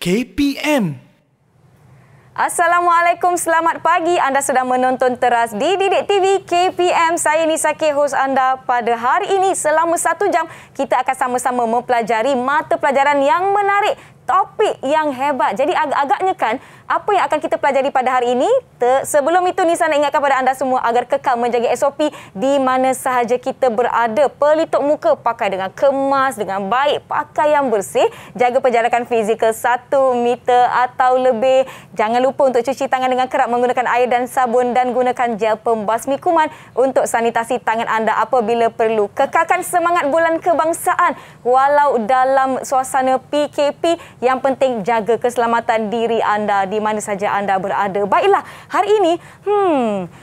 KPM. Assalamualaikum, selamat pagi. Anda sedang menonton teras di Didik TV KPM. Saya Nisa K, hos anda. Pada hari ini, selama 1 jam, kita akan sama-sama mempelajari mata pelajaran yang menarik. Topik yang hebat. Jadi agak-agaknya kan, apa yang akan kita pelajari pada hari ini? Sebelum itu, Nisa nak ingatkan pada anda semua agar kekal menjaga SOP di mana sahaja kita berada. Pelitup muka pakai dengan kemas, dengan baik, pakai yang bersih. Jaga penjarakan fizikal 1 meter atau lebih. Jangan lupa untuk cuci tangan dengan kerap menggunakan air dan sabun dan gunakan gel pembasmi kuman untuk sanitasi tangan anda apabila perlu. Kekalkan semangat bulan kebangsaan walau dalam suasana PKP. Yang penting jaga keselamatan diri anda di mana saja anda berada. Baiklah, hari ini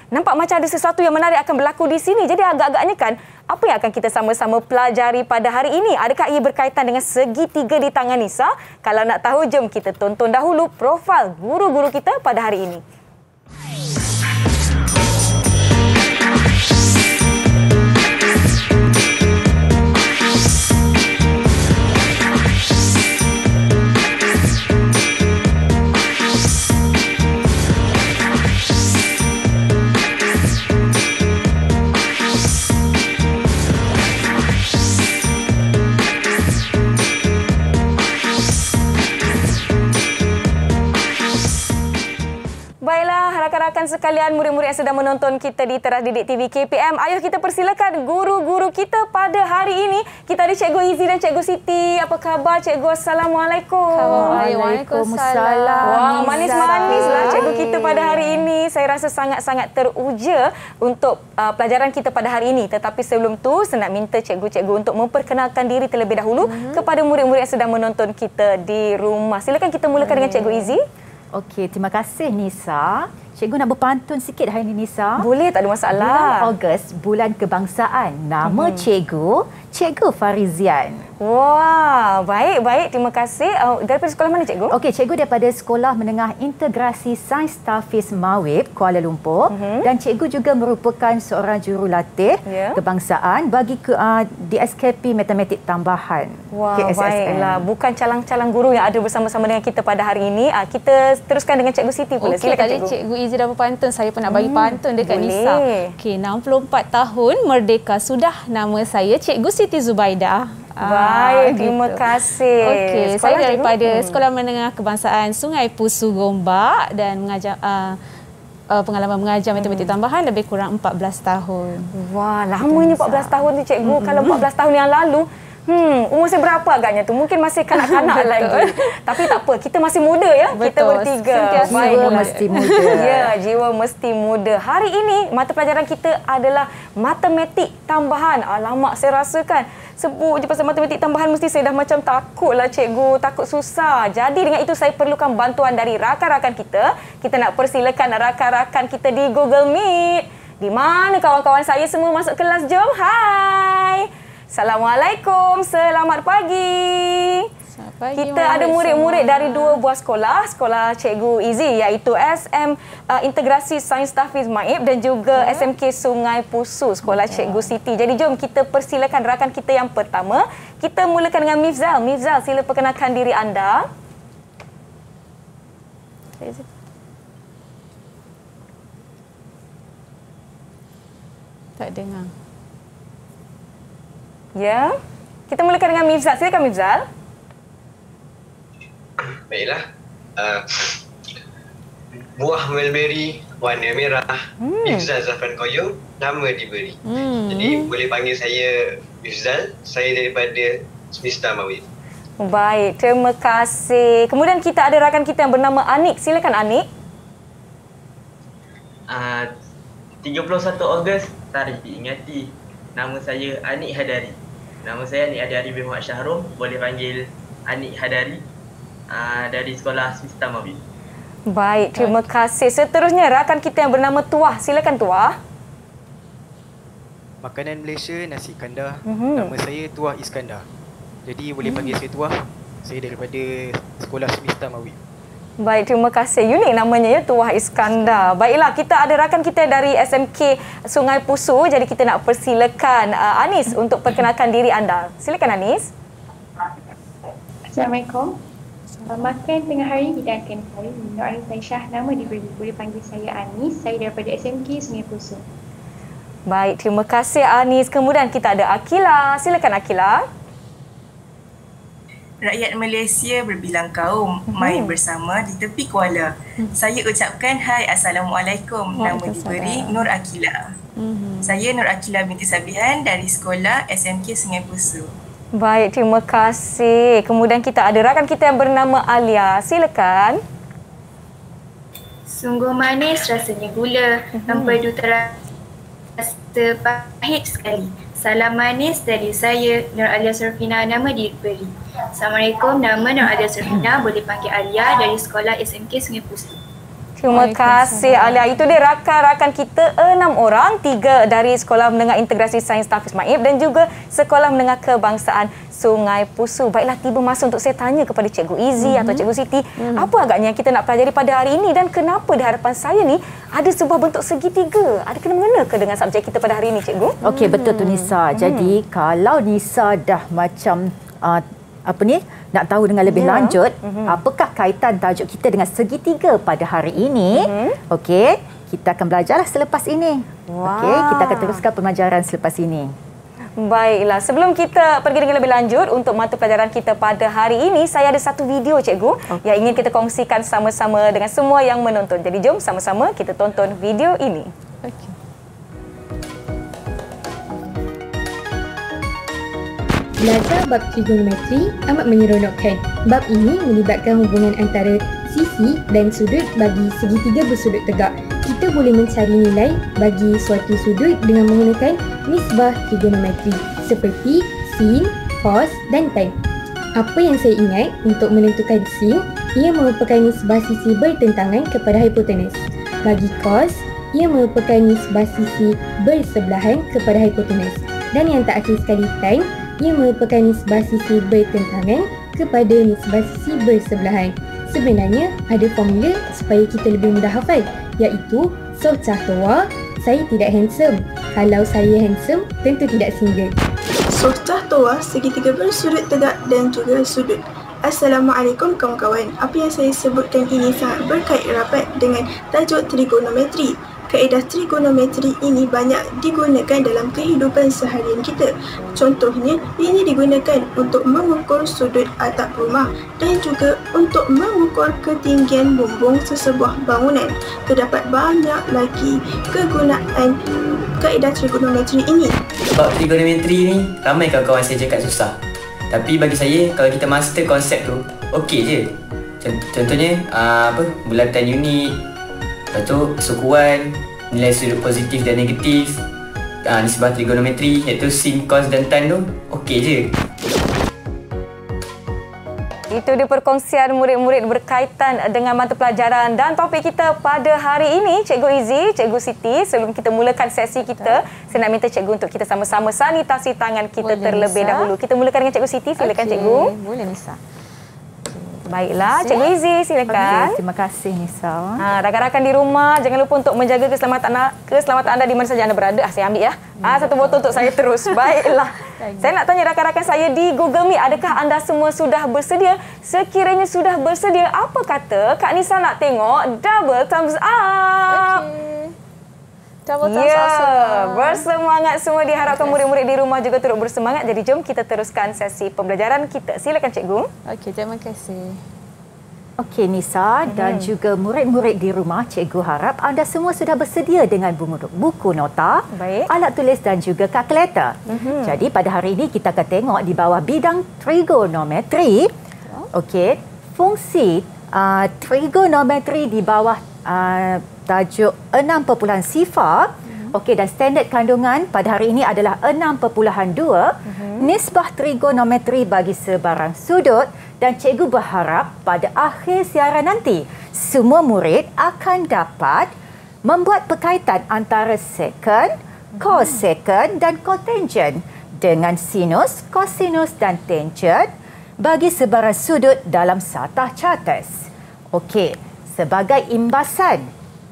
nampak macam ada sesuatu yang menarik akan berlaku di sini. Jadi agak-agaknya kan, apa yang akan kita sama-sama pelajari pada hari ini? Adakah ia berkaitan dengan segitiga di tangan Nisa? Kalau nak tahu, jom kita tonton dahulu profil guru-guru kita pada hari ini. Rakan-rakan sekalian, murid-murid yang sedang menonton kita di teras Didik TV KPM, ayo kita persilakan guru-guru kita pada hari ini. Kita ada Cikgu Izzy dan Cikgu Siti. Apa khabar Cikgu? Assalamualaikum. Waalaikumsalam. Wah, manis-manislah Cikgu kita pada hari ini. Saya rasa sangat-sangat teruja untuk pelajaran kita pada hari ini. Tetapi sebelum tu, saya nak minta cikgu-cikgu untuk memperkenalkan diri terlebih dahulu kepada murid-murid yang sedang menonton kita di rumah. Silakan kita mulakan dengan Cikgu Izzy. Okey, terima kasih Nisa. Cikgu nak berpantun sikit hari ini, Nisa. Boleh, tak ada masalah. Bulan Ogos, bulan kebangsaan. Nama Cikgu Farizian. Wah, baik. Terima kasih. Daripada sekolah mana, Cikgu? Okey, Cikgu daripada Sekolah Menengah Integrasi Sains Tafiz Mawib, Kuala Lumpur. Dan Cikgu juga merupakan seorang jurulatih kebangsaan bagi DSKP Matematik Tambahan. Wah, KSSM. baiklah. Bukan calang-calang guru yang ada bersama-sama dengan kita pada hari ini. Kita teruskan dengan Cikgu Siti pula. Okey, tadi Cikgu Izzy dah berpantun. Saya pun nak bagi pantun dekat Nisa. Okey, 64 tahun merdeka sudah. Nama saya Cikgu Siti Zubaidah. Baik, terima kasih. Okey, saya daripada Sekolah Menengah Kebangsaan Sungai Pusu Gombak dan mengajar pengalaman mengajar matematik tambahan lebih kurang 14 tahun. Wah, lamanya 14 tahun ni Cikgu. Kalau 14 tahun yang lalu, umur saya berapa agaknya tu? Mungkin masih kanak-kanak lagi. Tapi tak apa, kita masih muda ya. Betul. Kita bertiga. Jiwa mesti muda. Ya, jiwa mesti muda. Hari ini mata pelajaran kita adalah matematik tambahan. Alamak, saya rasakan sebut je pasal matematik tambahan mesti saya dah macam takutlah Cikgu, takut susah. Jadi dengan itu saya perlukan bantuan dari rakan-rakan kita. Kita nak persilakan rakan-rakan kita di Google Meet. Di mana kawan-kawan saya semua masuk kelas? Jom, hai. Assalamualaikum, selamat pagi. Kita ada murid-murid dari 2 buah sekolah. Sekolah Cikgu Izzy iaitu SM Integrasi Sains Tafiz Maib dan juga SMK Sungai Pusu, Sekolah Cikgu Siti. Jadi jom kita persilakan rakan kita yang pertama. Kita mulakan dengan Mifzal. Mifzal, sila perkenalkan diri anda. Tak dengar. Ya. Kita mulakan dengan Mifzal. Silakan Mifzal. Baiklah. Buah mulberry warna merah. Mifzal Zafran Koyong, nama diberi. Jadi boleh panggil saya Mifzal. Saya daripada Semesta Mawib. Baik, terima kasih. Kemudian kita ada rakan kita yang bernama Anik. Silakan Anik. 31 Ogos, tarikh diingati. Nama saya Anik Hadari. Nama saya Anik Hadari bin Muhammad Syahrum. Boleh panggil Anik Hadari. Dari Sekolah Semesta Mawib. Baik, terima kasih. Seterusnya rakan kita yang bernama Tuah. Silakan Tuah. Makanan Malaysia nasi kandar. Nama saya Tuah Iskandar. Jadi boleh panggil saya Tuah. Saya daripada Sekolah Semesta Mawib. Baik, terima kasih. Unik namanya ya, Tuah Iskandar. Baiklah, kita ada rakan kita dari SMK Sungai Pusu. Jadi kita nak persilakan Anis untuk perkenalkan diri anda. Silakan Anis. Assalamualaikum. Makan tengah hari kita akan cari Nur Aisyah, nama diberi. Boleh panggil saya Anis. Saya daripada SMK Sungai Pusu. Baik, terima kasih Anis. Kemudian kita ada Akila. Silakan Akila. Rakyat Malaysia berbilang kaum, main bersama di tepi kuala. Saya ucapkan hai, Assalamualaikum. Nama diberi Nur Akila. Saya Nur Akila binti Sabihan dari sekolah SMK Sungai Pusu. Baik, terima kasih. Kemudian kita ada rakan kita yang bernama Alia. Silakan. Sungguh manis rasanya gula, mempadu terasa pahit sekali. Salam manis dari saya, Nur Alia Surfina, nama diberi. Assalamualaikum, nama Nur Alia Surfina, boleh panggil Alia dari sekolah SMK Sungai Pusu. Terima kasih Alia. Itu dia rakan-rakan kita 6 orang, 3 dari Sekolah Menengah Integrasi Sains Tahfiz Maib dan juga Sekolah Menengah Kebangsaan Sungai Pusu. Baiklah, tiba masa untuk saya tanya kepada Cikgu Izzy atau Cikgu Siti, apa agaknya yang kita nak pelajari pada hari ini dan kenapa di hadapan saya ni ada sebuah bentuk segitiga? Ada kena-mengena ke dengan subjek kita pada hari ini, Cikgu? Okey, betul tu Nisa. Jadi kalau Nisa dah macam nak tahu dengan lebih lanjut apakah kaitan tajuk kita dengan segitiga pada hari ini, okey, kita akan belajarlah selepas ini. Okey, kita akan teruskan pembelajaran selepas ini. Baiklah, sebelum kita pergi dengan lebih lanjut untuk mata pelajaran kita pada hari ini, saya ada satu video Cikgu yang ingin kita kongsikan sama-sama dengan semua yang menonton. Jadi jom sama-sama kita tonton video ini. Okey. Belajar bab trigonometri amat menyeronokkan. Bab ini melibatkan hubungan antara sisi dan sudut bagi segitiga bersudut tegak. Kita boleh mencari nilai bagi suatu sudut dengan menggunakan nisbah trigonometri seperti sin, cos dan tan. Apa yang saya ingat untuk menentukan sin, ia merupakan nisbah sisi bertentangan kepada hipotenus. Bagi cos, ia merupakan nisbah sisi bersebelahan kepada hipotenus. Dan yang terakhir sekali tan, ia merupakan nisbah sisi bertentangan kepada nisbah sisi bersebelahan. Sebenarnya ada formula supaya kita lebih mudah hafal, iaitu Socah Toa, saya tidak handsome. Kalau saya handsome, tentu tidak single. Socah Toa, segitiga bersudut tegak dan juga sudut. Assalamualaikum kawan-kawan. Apa yang saya sebutkan ini sangat berkait rapat dengan tajuk trigonometri. Kaedah trigonometri ini banyak digunakan dalam kehidupan seharian kita. Contohnya, ini digunakan untuk mengukur sudut atap rumah dan juga untuk mengukur ketinggian bumbung sesebuah bangunan. Terdapat banyak lagi kegunaan kaedah trigonometri ini. Sebab trigonometri ni, ramai kawan-kawan saya cakap susah. Tapi bagi saya, kalau kita master konsep tu, okey je. Contohnya, bulatan unit, lepas tu sukuan, nilai sudut positif dan negatif, nisbah trigonometri iaitu sin, cos dan tan tu, okey je. Itu dia perkongsian murid-murid berkaitan dengan mata pelajaran dan topik kita pada hari ini. Cikgu Izzy, Cikgu Siti, sebelum kita mulakan sesi kita, saya nak minta Cikgu untuk kita sama-sama sanitasi tangan kita terlebih dahulu. Kita mulakan dengan Cikgu Siti, silakan Cikgu. Boleh Nisa. Baiklah, Cikgu Izzy, silakan. Terima kasih Nisa. Rakan-rakan di rumah, jangan lupa untuk menjaga keselamatan anda di mana saja anda berada. Saya ambil ya. Satu botol untuk saya terus. Baiklah. Saya nak tanya rakan-rakan saya di Google Meet, adakah anda semua sudah bersedia? Sekiranya sudah bersedia, apa kata Kak Nisa nak tengok double thumbs up? Bersemangat semua, diharapkan murid-murid di rumah juga turut bersemangat. Jadi jom kita teruskan sesi pembelajaran kita. Silakan Cikgu. Okey, terima kasih. Okey Nisa dan juga murid-murid di rumah, Cikgu harap anda semua sudah bersedia dengan buku nota, alat tulis dan juga kalkulator. Jadi pada hari ini kita akan tengok di bawah bidang trigonometri, okey, fungsi trigonometri di bawah tajuk 6 sifar. Okey, dan standard kandungan pada hari ini adalah 6.2. Nisbah trigonometri bagi sebarang sudut, dan cikgu berharap pada akhir siaran nanti semua murid akan dapat membuat perkaitan antara sekon, kosekon dan kotangent dengan sinus, kosinus dan tangent bagi sebarang sudut dalam satah chartes. Okey, sebagai imbasan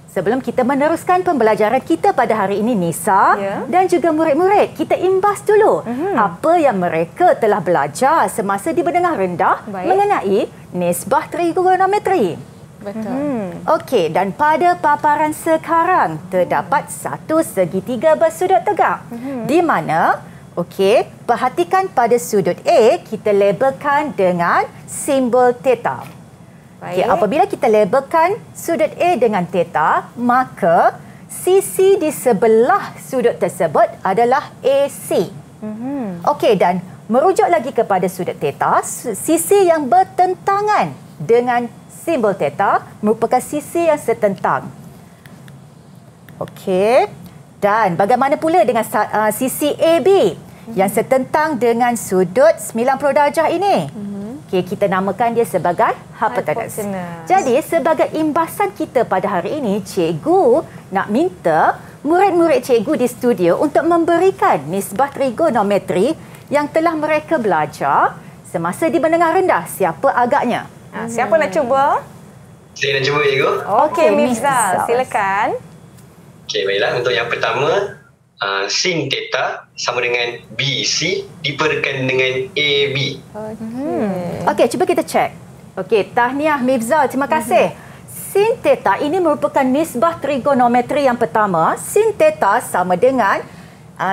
sebelum kita meneruskan pembelajaran kita pada hari ini, Nisa dan juga murid-murid, kita imbas dulu apa yang mereka telah belajar semasa di menengah rendah mengenai nisbah trigonometri. Betul. Okey, dan pada paparan sekarang terdapat satu segitiga bersudut tegak di mana perhatikan pada sudut A kita labelkan dengan simbol theta. Okay, apabila kita labelkan sudut A dengan theta, maka sisi di sebelah sudut tersebut adalah AC. Okey, dan merujuk lagi kepada sudut theta, sisi yang bertentangan dengan simbol theta merupakan sisi yang setentang. Okey, dan bagaimana pula dengan sisi AB yang setentang dengan sudut 90 darjah ini? Okay, kita namakan dia sebagai hypotenuse. Jadi, sebagai imbasan kita pada hari ini, cikgu nak minta murid-murid cikgu di studio untuk memberikan nisbah trigonometri yang telah mereka belajar semasa di menengah rendah. Siapa agaknya? Siapa nak cuba? Saya nak cuba, cikgu. Okey, Mifzal, silakan. Okey, baiklah. Untuk yang pertama, sin theta sama dengan BC diperkan dengan AB. Okey, cuba kita cek. Okey, tahniah Mifzal, terima kasih. Sin theta ini merupakan nisbah trigonometri yang pertama. Sin theta sama dengan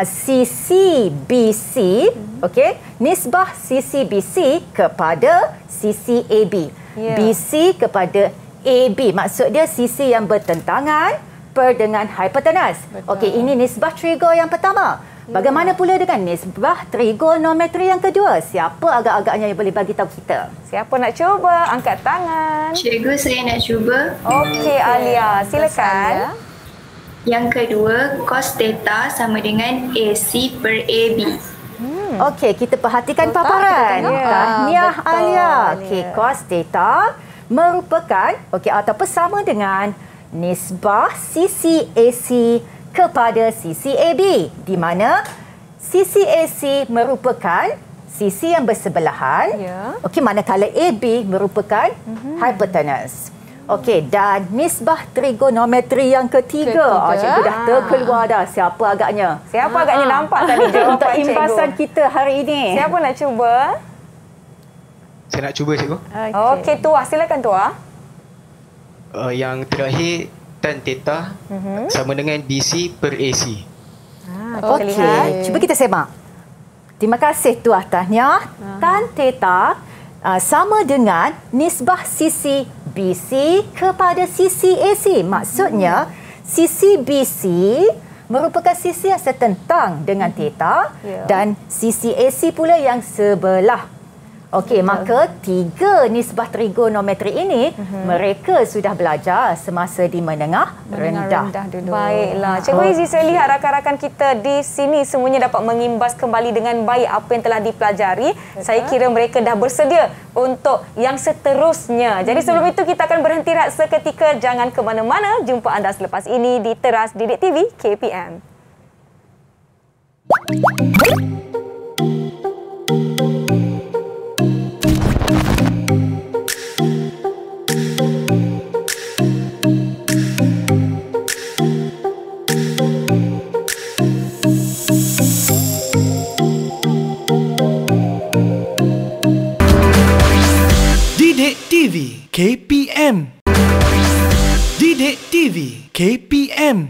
sisi BC, okey, nisbah sisi BC kepada sisi AB. BC kepada AB, maksud dia sisi yang bertentangan dengan hypotenuse. Okey, ini nisbah trigo yang pertama. Bagaimana pula dengan nisbah trigonometri yang kedua? Siapa agak-agaknya yang boleh bagi tahu kita? Siapa nak cuba? Angkat tangan. Cikgu, saya nak cuba. Okey, Alia, silakan. Yang kedua, cos theta sama dengan AC per AB. Okey, kita perhatikan paparan. Tahniah Alia. Okey, cos theta merupakan ataupun sama dengan nisbah sisi AC kepada sisi AB, di mana sisi AC merupakan sisi yang bersebelahan. Okey, manakala AB merupakan hypotenuse. Okey, dan nisbah trigonometri yang ketiga. Cikgu dah terkeluar dah. Siapa agaknya? Siapa agaknya nampak tadi jawapan untuk imbasan kita hari ini? Siapa nak cuba? Saya nak cuba, cikgu. Okey, Tuah, silakan Tuah. Yang terakhir, tan theta sama dengan BC per AC. Okey, cuba kita semak. Terima kasih Tuah, tahniah. Tan theta sama dengan nisbah sisi BC kepada sisi AC. Maksudnya, sisi BC merupakan sisi yang setentang dengan theta dan sisi AC pula yang sebelah. Okey, maka tiga nisbah trigonometri ini mereka sudah belajar semasa di menengah rendah. Baiklah. Cikgu Izi, saya lihat rakan-rakan kita di sini semuanya dapat mengimbas kembali dengan baik apa yang telah dipelajari. Saya kira mereka dah bersedia untuk yang seterusnya. Jadi sebelum itu kita akan berhenti rehat seketika. Jangan ke mana-mana. Jumpa anda selepas ini di Teras Didik TV KPM. TV KPM. Didik TV KPM.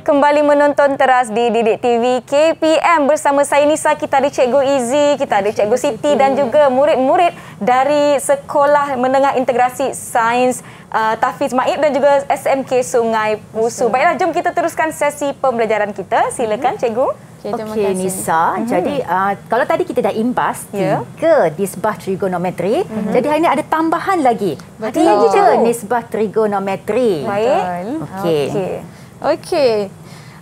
Kembali menonton Teras di Didik TV KPM bersama saya Nisa. Kita ada Cikgu Izi, kita ada Cikgu Siti dan juga murid-murid dari Sekolah Menengah Integrasi Sains Tahfiz Maib dan juga SMK Sungai Pusu. Baiklah, jom kita teruskan sesi pembelajaran kita. Silakan Cikgu. Okey, Nisa. Jadi kalau tadi kita dah imbas 3 nisbah trigonometri, jadi hari ini ada tambahan lagi. 3 nisbah trigonometri. Baik. Okey.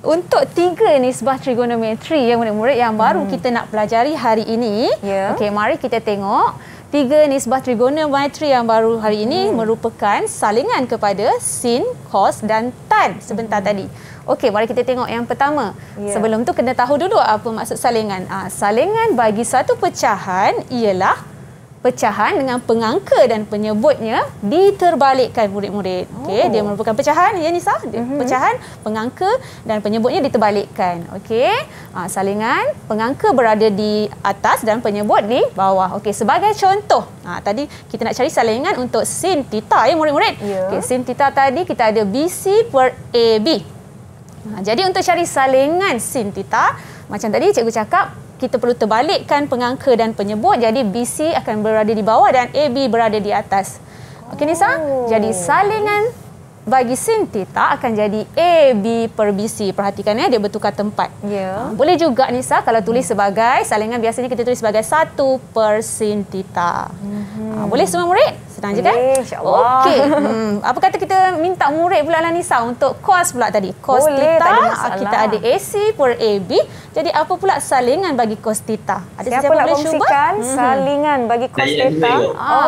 Untuk 3 nisbah trigonometri yang murid-murid yang baru kita nak pelajari hari ini. Okey, mari kita tengok 3 nisbah trigonometri yang baru hari ini merupakan salingan kepada sin, cos dan tan sebentar tadi. Okey, mari kita tengok yang pertama. Sebelum tu kena tahu dulu apa maksud salingan. Salingan bagi satu pecahan ialah pecahan dengan pengangka dan penyebutnya diterbalikkan, murid-murid. Okey, dia merupakan pecahan, ya Nisa? Pecahan, pengangka dan penyebutnya diterbalikkan. Okey. Salingan, pengangka berada di atas dan penyebut di bawah. Okey, sebagai contoh, tadi kita nak cari salingan untuk sin theta, ya murid-murid. Okey, sin theta tadi kita ada BC per AB. Jadi untuk cari salingan sin theta, macam tadi cikgu cakap, kita perlu terbalikkan pengangka dan penyebut. Jadi BC akan berada di bawah dan AB berada di atas. Okey Nisa? Jadi salingan bagi sin theta akan jadi AB per BC. Perhatikan ya, dia bertukar tempat. Boleh juga Nisa kalau tulis sebagai salingan, biasanya kita tulis sebagai 1 per sin theta. Boleh semua murid? Senang je kan? Okey. Apa kata kita minta murid pula lah Nisa untuk cos pula tadi. Cos theta, kita ada AC per AB. Jadi apa pula salingan bagi cos theta? Ada siapa nak kongsikan salingan bagi cos theta?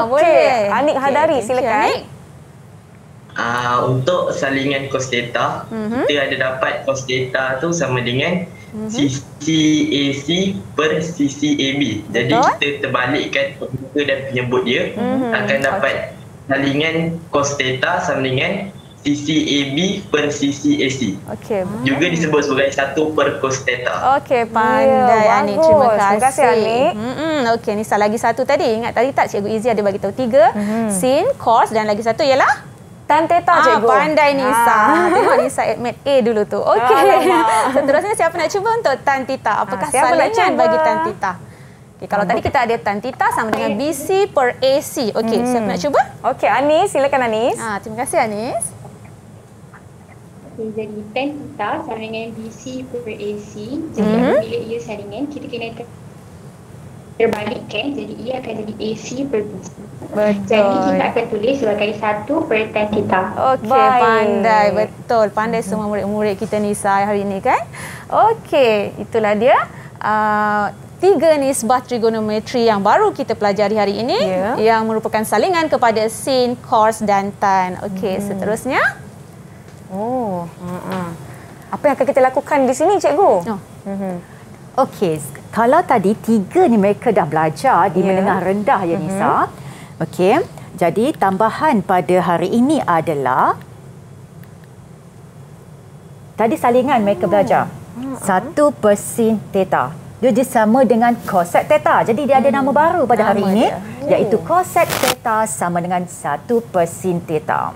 Boleh. Anik Hadari, silakan. Untuk salingan cos theta, kita ada dapat cos theta tu sama dengan sisi AC per sisi AB. Jadi kita terbalikkan pengangka dan penyebut dia, akan dapat salingan cos theta sama dengan sisi AB per sisi AC. Juga disebut sebagai 1 per cos theta. Okey, pandai Anik. Terima kasih. Terima kasih Anik. Okey, Nisa lagi satu tadi. Ingat tadi tak Cikgu Izzy ada bagi tahu 3, sin, cos dan lagi satu ialah tan theta, cikgu. Pandai Nisa. Tengok Nisa admit A dulu tu. Okey. Seterusnya siapa nak cuba untuk tan theta? Apakah salingan bagi tan theta? Okay, kalau tadi kita ada tan theta sama dengan BC per AC. Okey, siapa nak cuba? Okey, Anis, silakan Anis. Terima kasih Anis. Okay, jadi tan theta sama dengan BC per AC. Jadi apabila ia salingan, kita kena terbalikkan. Jadi ia akan jadi AC per BC. Jadi kita akan tulis sebagai 1 per tan theta. Okey, pandai. Betul. Pandai semua murid-murid kita Nisa hari ini kan? Okey, itulah dia. 3 nisbah trigonometri yang baru kita pelajari hari ini yang merupakan salingan kepada sin, cos dan tan. Okey, seterusnya. Apa yang akan kita lakukan di sini, cikgu? Okey, kalau tadi 3 ni mereka dah belajar di menengah rendah ya Nisa. Okey, jadi tambahan pada hari ini adalah tadi salingan mereka belajar 1 per sin theta. Dia sama dengan cosec theta. Jadi dia ada nama baru pada hari ini, iaitu cosec theta sama dengan 1 per sin theta.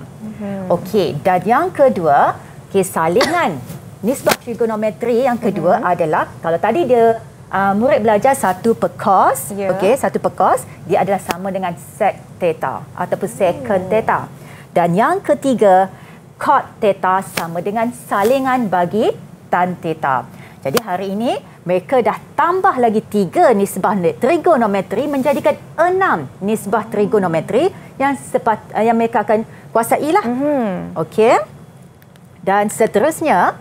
Okey, dan yang kedua, salingan nisbah trigonometri yang kedua adalah, kalau tadi dia murid belajar 1 per cos, okey, 1 per cos, dia adalah sama dengan sec theta ataupun secant theta. Dan yang ketiga, cot theta sama dengan salingan bagi tan theta. Jadi hari ini mereka dah tambah lagi 3 nisbah trigonometri menjadikan 6 nisbah trigonometri yang mereka akan kuasailah. Okey. Dan seterusnya,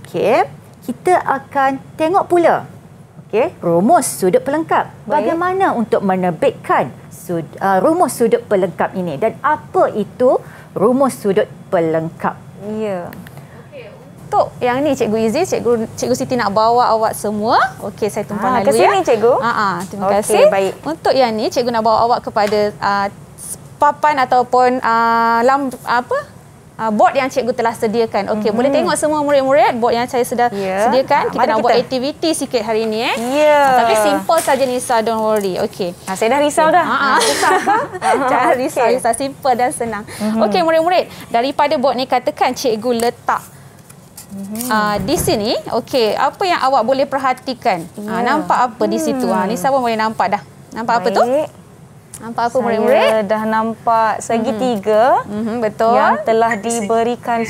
okey, kita akan tengok pula rumus sudut pelengkap. Bagaimana untuk menerbitkan rumus sudut pelengkap ini dan apa itu rumus sudut pelengkap? Untuk yang ni Cikgu Izzy, Cikgu Siti nak bawa awak semua. Okey, saya tumpang lalu ke sini, Cikgu. Terima kasih. Baik. Untuk yang ni Cikgu nak bawa awak kepada papan ataupun board yang cikgu telah sediakan. Okey, boleh tengok semua murid-murid board yang saya sudah sediakan. Kita nak buat aktiviti sikit hari ini tapi simple saja Nisa, don't worry. Okey. Saya dah risau dah. Susah ke? Jangan risau, simple dan senang. Okey murid-murid, daripada board ni katakan cikgu letak di sini. Okey, apa yang awak boleh perhatikan? Nampak apa di situ? Nisa pun boleh nampak dah. Nampak apa tu? Nampak apa murid-murid? Saya dah nampak segitiga betul. Yang telah diberikan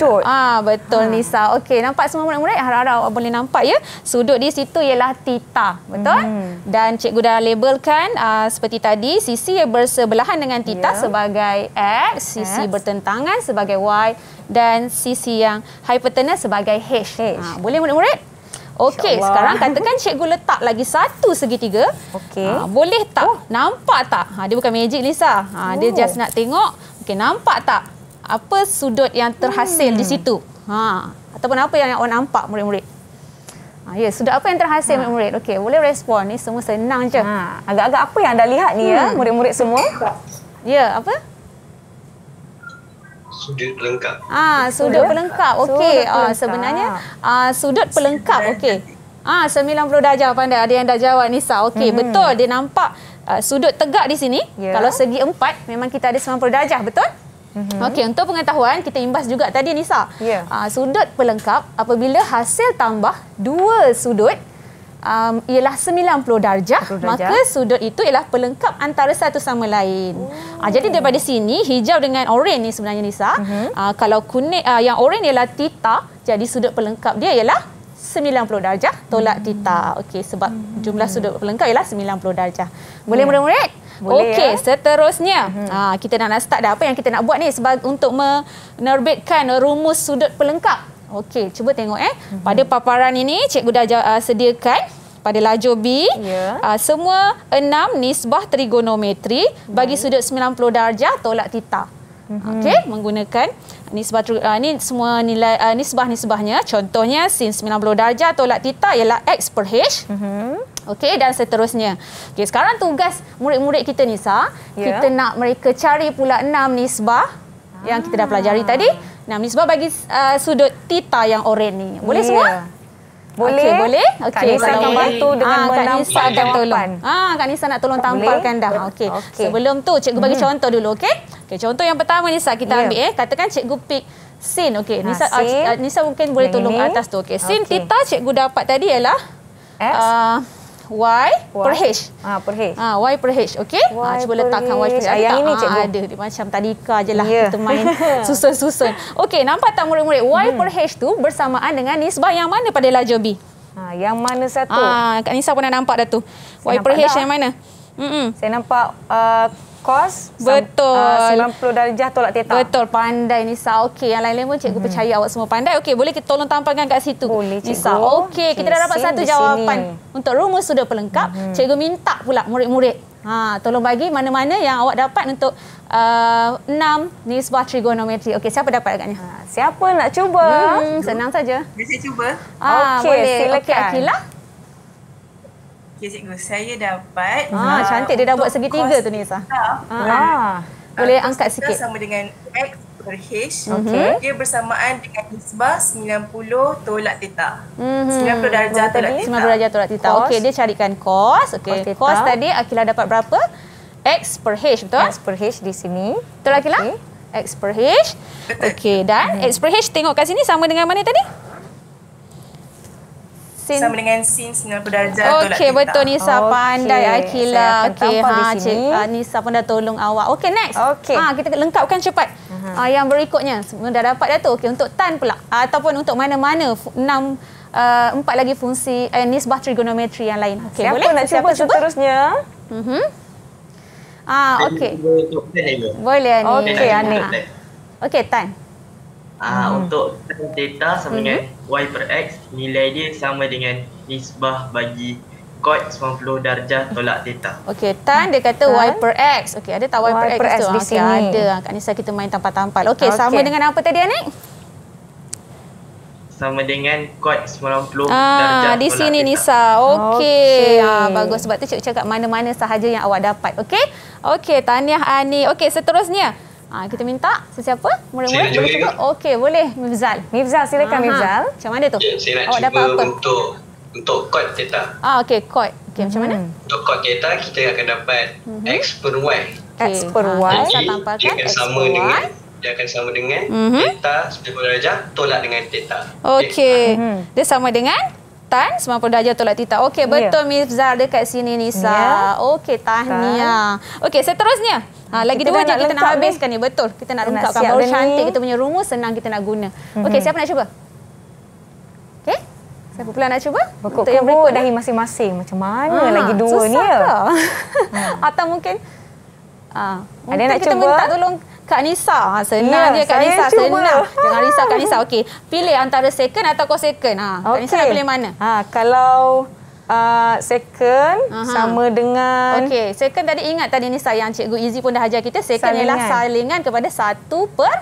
sudut. Betul Nisa. Okey, nampak semua murid-murid? Harap-harap awak boleh nampak ya. Sudut di situ ialah theta. Betul? Dan cikgu dah labelkan seperti tadi, sisi yang bersebelahan dengan theta sebagai X, sisi bertentangan sebagai Y dan sisi yang hypotenuse sebagai H. Boleh murid-murid? Okey, sekarang katakan cikgu letak lagi satu segitiga. Okey. Boleh tak? Nampak tak? Dia bukan magic Lisa. Dia just nak tengok. Okey, nampak tak? Apa sudut yang terhasil di situ? Ataupun apa yang awak nampak murid-murid? Ya, sudut apa yang terhasil murid-murid? Okey, boleh respon. Ni semua senang je. Agak-agak apa yang anda lihat ni ya, murid-murid semua? Ya, apa? Sudut pelengkap. Sudut pelengkap. Okey, sebenarnya sudut pelengkap. Okey. 90 darjah pandai. Ada yang dah jawab Nisa. Okey, betul. Dia nampak sudut tegak di sini. Kalau segi 4 memang kita ada 90 darjah, betul? Okey, untuk pengetahuan kita imbas juga tadi Nisa. Sudut pelengkap apabila hasil tambah dua sudut ialah 90 darjah, maka sudut itu ialah pelengkap antara satu sama lain. Jadi daripada sini hijau dengan oranye ni sebenarnya Nisa. Kalau kuning yang oranye ialah theta, jadi sudut pelengkap dia ialah 90 darjah tolak theta. Okey, sebab jumlah sudut pelengkap ialah 90 darjah. Boleh murid-murid? Okey, seterusnya kita nak start dah. Apa yang kita nak buat ni untuk menerbitkan rumus sudut pelengkap. Okey, cuba tengok pada paparan ini cikgu dah sediakan pada lajur B semua 6 nisbah trigonometri bagi sudut 90 darjah tolak theta. Okey, menggunakan nisbah ini semua nilai nisbah-nisbahnya. Contohnya sin 90 darjah tolak theta ialah x per h. Okey, dan seterusnya. Okey, sekarang tugas murid-murid kita Nisa, kita nak mereka cari pula 6 nisbah yang kita dah pelajari tadi. 6 nisbah bagi sudut theta yang oranye ni. Boleh semua? Boleh. Okey, boleh. Okey, Kak Nisa akan bantu dengan menampak jawapan. Kak Nisa nak tolong tampalkan dah. Okey. Sebelum tu cikgu bagi contoh dulu, okey? Okey, contoh yang pertama Nisa kita ambil katakan cikgu pick sin. Okey, Nisa mungkin boleh tolong atas tu. Okey, sin theta cikgu dapat tadi ialah Y per H. Per H. Y per H. Okey. Cuba letakkan Y per H. Yang ini cikgu. Ada. Dia macam tadika je lah. Kita main susun-susun. Okey, nampak tak murid-murid? Y per H tu bersamaan dengan nisbah yang mana pada lajur B? Yang mana satu? Kak Nisa pun dah nampak dah tu. Y per H yang mana? Saya nampak cos. Betul. 90 darjah tolak theta. Betul, pandai Nisa. Okey, yang lain-lain pun cikgu percaya awak semua pandai. Okey, boleh kita tolong tampalkan kat situ. Boleh, cikgu. Nisa. Okey, kita dah dapat satu jawapan untuk rumus sudut pelengkap. Cikgu minta pula murid-murid. Tolong bagi mana-mana yang awak dapat untuk 6 nisbah trigonometri. Okey, siapa dapat agaknya? Siapa nak cuba? Senang saja. Bisa cuba? Okey, boleh. silakan. Okey, Akila. Okey cikgu, saya dapat cantik dia dah buat segitiga tu Nisa. Boleh angkat sikit. Sama dengan x per h. Okey. Dia bersamaan dengan nisbah 90 tolak theta. 90 darjah tolak theta. 90 darjah tolak theta. Okey, dia carikan cos. Okey, cos tadi Akila dapat berapa? X per h, betul? X per h di sini. Betul Akila? X per h. Okey, dan X per h tengok kat sini sama dengan mana tadi? Sama dengan sin 90 darjah tolak theta. Okey, betul Nisa. Pandai Akila. Okey, Nisa pun dah tolong awak. Okey, next. Okey. Kita lengkapkan cepat. Yang berikutnya. Semua dah dapat dah tu. Okey, untuk tan pula. Ataupun untuk mana-mana 4 lagi fungsi nisbah trigonometri yang lain. Okey, boleh? Nak cuba seterusnya? Okey. Boleh ni. Okey, Anik. Okey, tan. Untuk tan theta sama dengan y per x, nilai dia sama dengan nisbah bagi cos 90 darjah tolak theta. Okey, tan dia kata y per x. Okey, ada tak y per x tu? Di sini. Ada. Kak Nisa kita main tampal-tampal. Okey, sama dengan apa tadi Anik? Sama dengan cos 90 darjah di tolak sini theta. Nisa. Okey. Bagus, sebab tu cikgu cakap mana-mana sahaja yang awak dapat. Okey? Okey, tahniah Ani. Okey, seterusnya. Kita minta sesiapa? Murid-murid boleh cuba? Okey, boleh. Mifzal. Mifzal, silakan Mifzal. Macam mana tu? Saya nak awak dapat cuba apa? untuk cot theta. Okey, cot. Okey, macam mana? Untuk cot theta kita akan dapat x per y. X per y. Jadi dia akan sama dengan theta 90 darjah tolak dengan theta. Okey. Dia sama dengan tan 90 darjah tolak theta. Okey, betul Mifzal dekat sini Nisa. Okey, tahniah. Okey, seterusnya. Lagi dua je kita nak habiskan ni. Betul. Kita nak lengkapkan. Baru cantik kita punya rumus, senang kita nak guna. Okey, siapa nak cuba? Okey. Siapa pula nak cuba? Untuk yang berikut dahi masing-masing. Macam mana lagi dua ni ya? Atau mungkin ada nak kita cuba? minta tolong Kak Nisa. Senang je Kak Nisa. Senang. Jangan risau Kak Nisa. Okey. Pilih antara second atau cosecond. Kak Nisa nak pilih mana? Kalau second sama dengan... Okey. Second tadi ingat tadi Nisa yang Cikgu Izzy pun dah ajar kita. Second ialah salingan kepada 1 per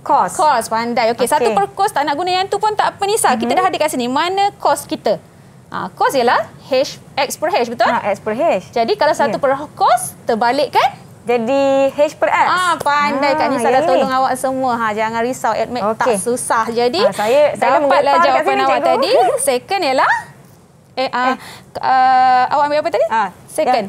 cos. Cos, pandai. Okey, 1 per cos tak nak guna yang tu pun tak apa Nisa. Kita dah ada kat sini. Mana cos kita? Cos ialah X per H, betul? X per H. Jadi kalau 1 per cos, terbalikkan? Jadi H per X. Pandai Kak Nisa dah tolong awak semua. Jangan risau. Admit tak susah. Jadi, saya dapatlah jawapan awak tadi. Second ialah? Awak ambil apa tadi? Second.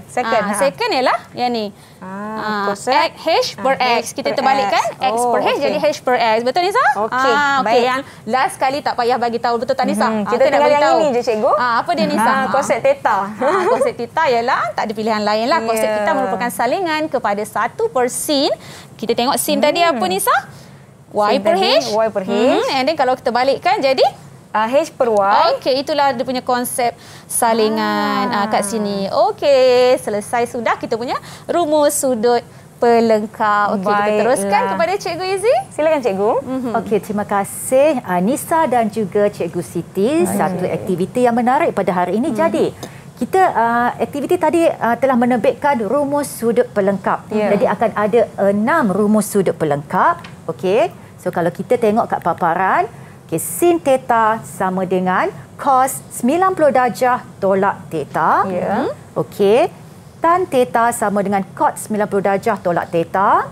Second ialah yang ni. H per X. Kita terbalikkan X per H jadi H per X. Betul Nisa? Okey. Okey, yang last kali tak payah bagi tahu. Betul tak Nisa? Kita tinggal yang ini je cikgu. Apa dia Nisa? Cosec theta. Cosec theta ialah tak ada pilihan lain lah. Cosec theta merupakan salingan kepada 1 per sin. Kita tengok sin tadi apa Nisa? Y per H. Y per H. And then kalau kita balikkan jadi H per Y. Okey, itulah dia punya konsep salingan kat sini. Okey, selesai sudah kita punya rumus sudut pelengkap. Okey, kita teruskan kepada Cikgu Izzy. Silakan Cikgu. Okey, terima kasih Nisa dan juga Cikgu Siti. Satu aktiviti yang menarik pada hari ini. Jadi, kita aktiviti tadi telah menerbitkan rumus sudut pelengkap. Jadi akan ada 6 rumus sudut pelengkap. Okey. So kalau kita tengok kat paparan, sin theta sama dengan cos 90 darjah tolak theta. Okey. Tan theta sama dengan cot 90 darjah tolak theta.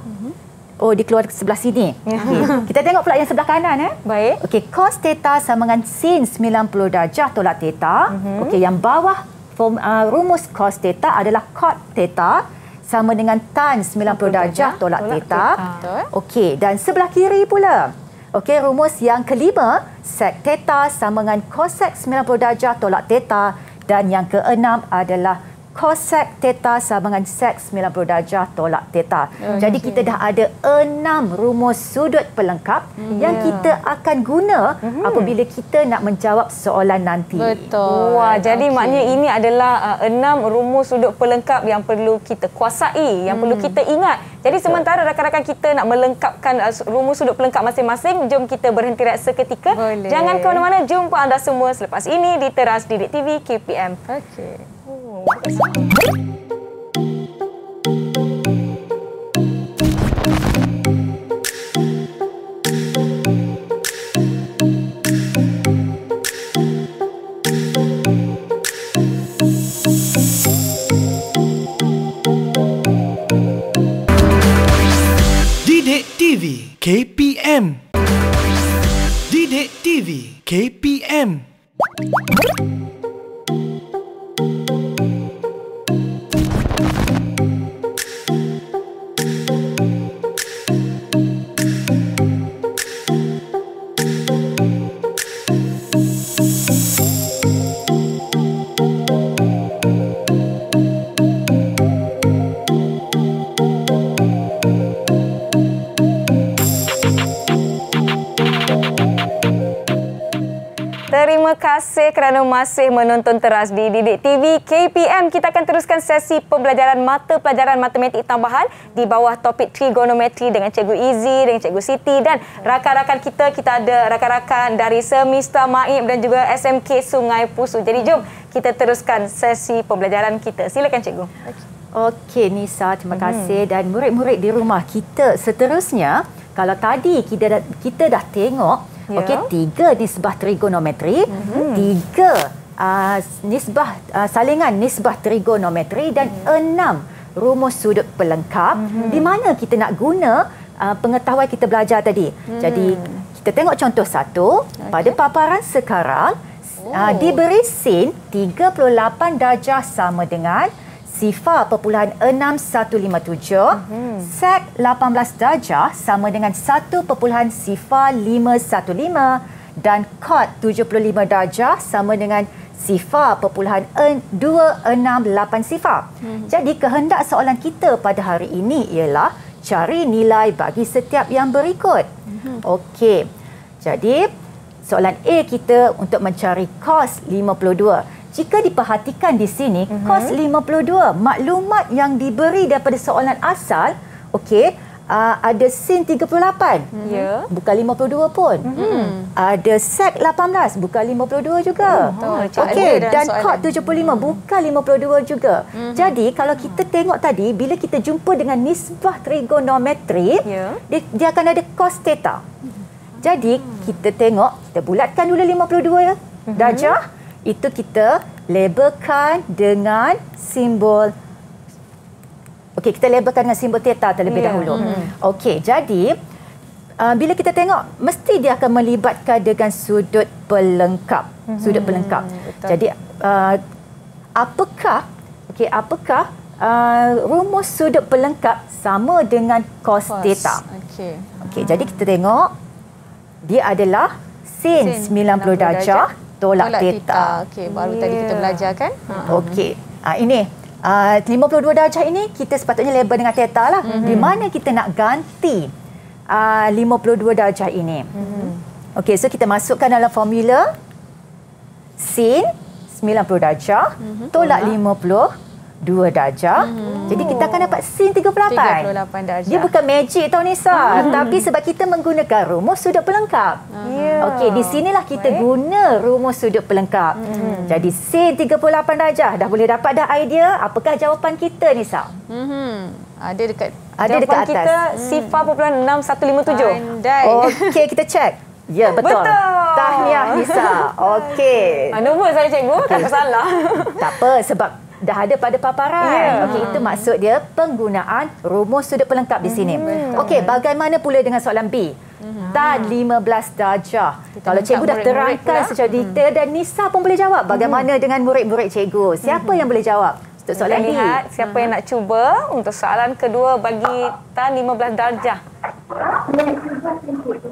Oh, dikeluar ke sebelah sini. Okay. Kita tengok pula yang sebelah kanan. Baik. Okey, cos theta sama dengan sin 90 darjah tolak theta. Okey, yang bawah rumus cos theta adalah cot theta sama dengan tan 90 darjah tolak theta. Okey, dan sebelah kiri pula. Okey, rumus yang kelima, sec theta sama dengan cosec 90 darjah tolak theta, dan yang keenam adalah cosec theta sama dengan sec 90 darjah tolak theta. Jadi kita dah ada 6 rumus sudut pelengkap yang kita akan guna apabila kita nak menjawab soalan nanti. Betul. Wah, jadi maknanya ini adalah 6 rumus sudut pelengkap yang perlu kita kuasai, yang perlu kita ingat. Jadi sementara rakan-rakan kita nak melengkapkan rumus sudut pelengkap masing-masing, jom kita berhenti rehat seketika. Jangan ke mana-mana, jumpa anda semua selepas ini di Teras Didik TV KPM. Okey. Didik TV KPM. Didik TV KPM. Terima kasih kerana masih menonton Teras di Didik TV KPM. Kita akan teruskan sesi pembelajaran mata pelajaran matematik tambahan di bawah topik trigonometri dengan Cikgu Izzy, dengan Cikgu Siti dan rakan-rakan kita. Kita ada rakan-rakan dari Semista Maib dan juga SMK Sungai Pusu. Jadi jom kita teruskan sesi pembelajaran kita. Silakan Cikgu. Okey Nisa, terima kasih. Dan murid-murid di rumah kita seterusnya, kalau tadi kita dah tengok okey, 3 nisbah trigonometri, 3 nisbah salingan nisbah trigonometri dan 6 rumus sudut pelengkap. Di mana kita nak guna pengetahuan kita belajar tadi. Jadi kita tengok contoh 1. Pada paparan sekarang diberi sin 38 darjah sama dengan sifar perpuluhan 6157, sec 18 darjah sama dengan 1 perpuluhan sifar 515 dan cot 75 darjah sama dengan sifar perpuluhan 268 sifar. Jadi kehendak soalan kita pada hari ini ialah cari nilai bagi setiap yang berikut. Okey. Jadi soalan A kita untuk mencari cos 52. Jika diperhatikan di sini, cos 52, maklumat yang diberi daripada soalan asal, okey, ada sin 38. Bukan 52 pun. Ada sec 18, bukan 52 juga. Okey, dan cot 75 bukan 52 juga. Jadi kalau kita tengok tadi, bila kita jumpa dengan nisbah trigonometri, dia akan ada cos theta. Jadi kita tengok, kita bulatkan dulu 52 darjah. Itu kita labelkan dengan simbol. Okey, kita labelkan dengan simbol theta terlebih dahulu. Okey, jadi bila kita tengok, mesti dia akan melibatkan dengan sudut pelengkap. Sudut pelengkap. Jadi apakah rumus sudut pelengkap sama dengan cos theta? Okey, jadi kita tengok dia adalah sin 90 darjah tolak theta. Okey, baru tadi kita belajar kan? Okey. Ini 52 darjah ini kita sepatutnya label dengan theta lah. Di mana kita nak ganti 52 darjah ini. Okey, so kita masukkan dalam formula sin 90 darjah tolak 52 darjah. Jadi kita akan dapat sin 38 darjah. Dia bukan magic tau Nisa, tapi sebab kita menggunakan rumus sudut pelengkap. Okey, di sinilah kita guna rumus sudut pelengkap. Jadi sin 38 darjah. Dah boleh dapat dah idea apakah jawapan kita Nisa? Ada dekat atas. Kita sifar perpuluhan 6157. Okey, kita cek. Ya, betul. Tahniah Nisa. Okey. Nombor saya cikgu, tak salah. Tak apa, sebab dah ada pada paparan. Okey, itu maksud dia penggunaan rumus sudut pelengkap di sini. Okey, bagaimana pula dengan soalan B? Tan 15 darjah. Kalau cikgu dah terangkan secara detail dan Nisa pun boleh jawab. Bagaimana dengan murid-murid cikgu? Siapa yang boleh jawab untuk soalan B? Lihat siapa yang nak cuba untuk soalan kedua bagi tan 15 darjah.